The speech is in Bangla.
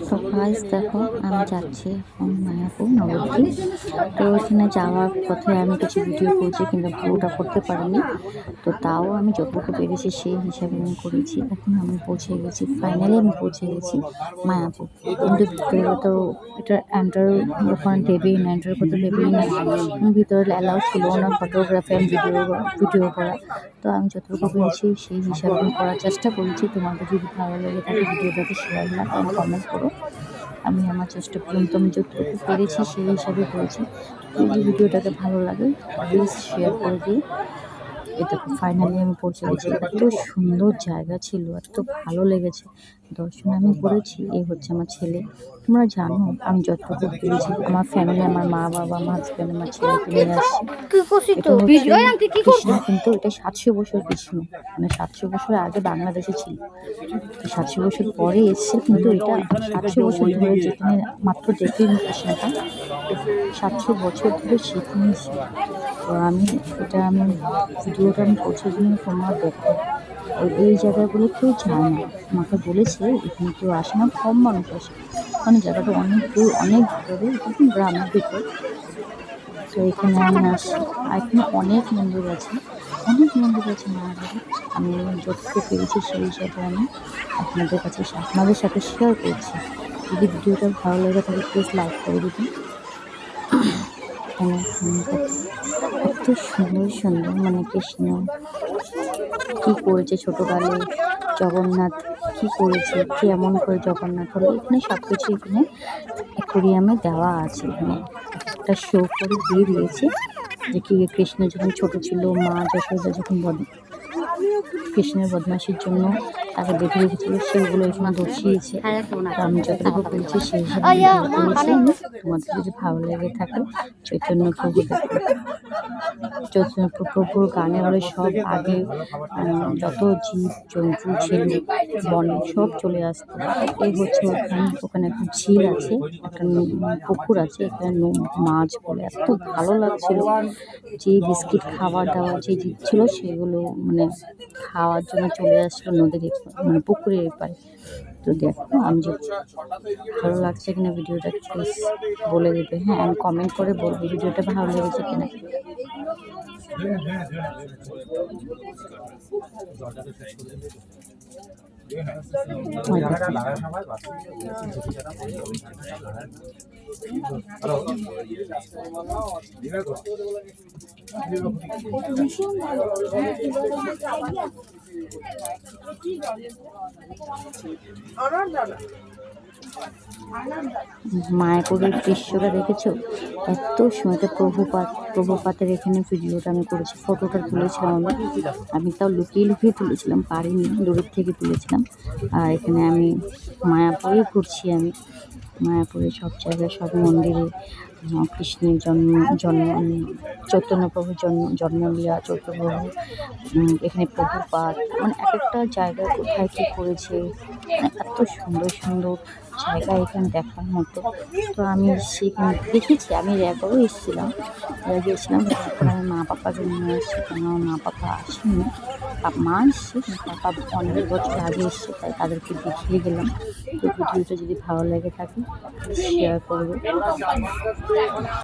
তো গাইস দেখো আমি যাচ্ছি এখন মায়াপুর নবদ্বীপ। তো ওইখানে যাওয়ার পথে আমি কিছু ভিডিও করছি কিন্তু পুরোটা করতে পারিনি। তো তাও আমি যতটুকু পেরেছি সেই হিসাবে আমি করেছি। এখন আমি পৌঁছে গেছি, ফাইনালি আমি পৌঁছে গেছি মায়াপুর। কিন্তু ভিতরে তো এটা এন্টার ওখানে দেবেই না, এন্টার করতে দেবেই না, ভিতরে অ্যালাউ ছিল না ফটোগ্রাফি অ্যান্ড ভিডিও করা। তো আমি যতটুকু পেরেছি সেই হিসাবে আমি করার চেষ্টা করেছি। তোমাদের যদি ভালো লেগে থাকে ভিডিওটাকে শেয়ার না কমেন্ট করো। আমি আমার চেষ্টা পর্যন্ত আমি যতটুকু পেরেছি সেই হিসাবে করেছি। যদি ভিডিওটাকে ভালো লাগে প্লিজ শেয়ার করে দিও। এটা ফাইনালি আমি পৌঁছে গেছি। এত সুন্দর জায়গা ছিল, এত ভালো লেগেছে। দর্শন আমি করেছি। এই হচ্ছে আমার ছেলে। তোমরা জানো আমি যতটুকু পেরেছি আমার ফ্যামিলি, আমার মা বাবা, আমার হাজব্যান্ড, আমার ছেলেকে নিয়ে আসছে। কৃষ্ণ, কিন্তু এটা 700 বছর কৃষ্ণ, মানে 700 বছর আগে বাংলাদেশে ছিল, 700 বছর পরে এসছে। কিন্তু এটা 700 বছর ধরে যেখানে মাত্র দেখলেন কৃষ্ণটা 700 বছর ধরে সেখানেই ছিল। তো আমি ভিডিওটা আমি করছি জন্য তোমরা দেখো। এই জায়গাগুলো কেউ যায় না, আমাকে বলেছে এখানে কেউ আসে না, কম মানুষ আসে। মানে জায়গাটা অনেক দূর, অনেক ভিতরে, একদম গ্রামের ভিতর। তো এখানে আমি আসি। আর এখানে অনেক মন্দির আছে মায়াপুরে। আমি যতটুকু পেরেছি সেই হিসাবে আমি আপনাদের সাথে শেয়ার করছি। যদি ভিডিওটা ভালো লেগে থাকে প্লিজ লাইক করে দিবেন। এত সুন্দর সুন্দর, মানে কৃষ্ণ কী করেছে ছোটোকালে, জগন্নাথ কী করেছে, কেমন করে জগন্নাথ হলো, এখানে সব কিছু এখানে অ্যাকোয়ারিয়ামে দেওয়া আছে। এখানে একটা শো করে দিয়ে দিয়েছে যে কি কৃষ্ণ যখন ছোট ছিল, মা যশোদা যখন কৃষ্ণের বদমাশির জন্য তাকে বেঁধে রেখেছিল, সেগুলো এখানে দর্শিয়েছে। আমি যতটুকু পেয়েছি সেই হিসাবে তোমাদের যদি ভালো লেগে থাকে চৈতন্য প্রভুর গানে বলে সব আগে যত জীব জন্তু ছিল বনে সব চলে আসতো। এই হচ্ছে ওখানে একটা ঝিল আছে, একটা পুকুর আছে, এখানে মাছ বলে এত ভালো লাগছিল। যে বিস্কিট খাবার দাবার যে জীব ছিল সেগুলো মানে খাওয়ার জন্য চলে আসছিলো নদীর মানে পুকুরের এপারে। তো দেখো আমি যদি ভালো লাগছে কিনা ভিডিওটা প্লিজ বলে দেবে। হ্যাঁ, আমি কমেন্ট করে বলবো ভিডিওটা ভালো লেগেছে কিনা। মায়াপুরের দৃশ্যটা দেখেছো? এত সময়টা প্রভুপাতের এখানে ভিডিওটা আমি করেছি, ফটোটা তুলেছিলাম আমি তাও লুকিয়ে তুলেছিলাম, পারিনি, দূরের থেকে তুলেছিলাম। আর এখানে আমি মায়াপুরে ঘুরছি। আমি মায়াপুরে সব জায়গায়, সব মন্দিরে কৃষ্ণের চৈতন্যপ্রভুর জন্মলীলা, চৈতন্যপ্রভু এখানে প্রভুপাত, মানে এক একটা জায়গায় কোথায় কী করেছে, মানে এত সুন্দর সুন্দর জায়গা এখানে দেখার মতো। তো আমি সেখানে দেখেছি, আমি একবারও গিয়েছিলাম, এখন আমি মা পাপাকে নিয়ে আসছি, কারণ আমার মা পাপা আসেনি, মা এসছে পাপা অনেক বছর আগে এসছে, তাই তাদেরকে দেখিয়ে গেলাম। তো ভিডিওটা যদি ভালো লেগে থাকে শেয়ার করবে।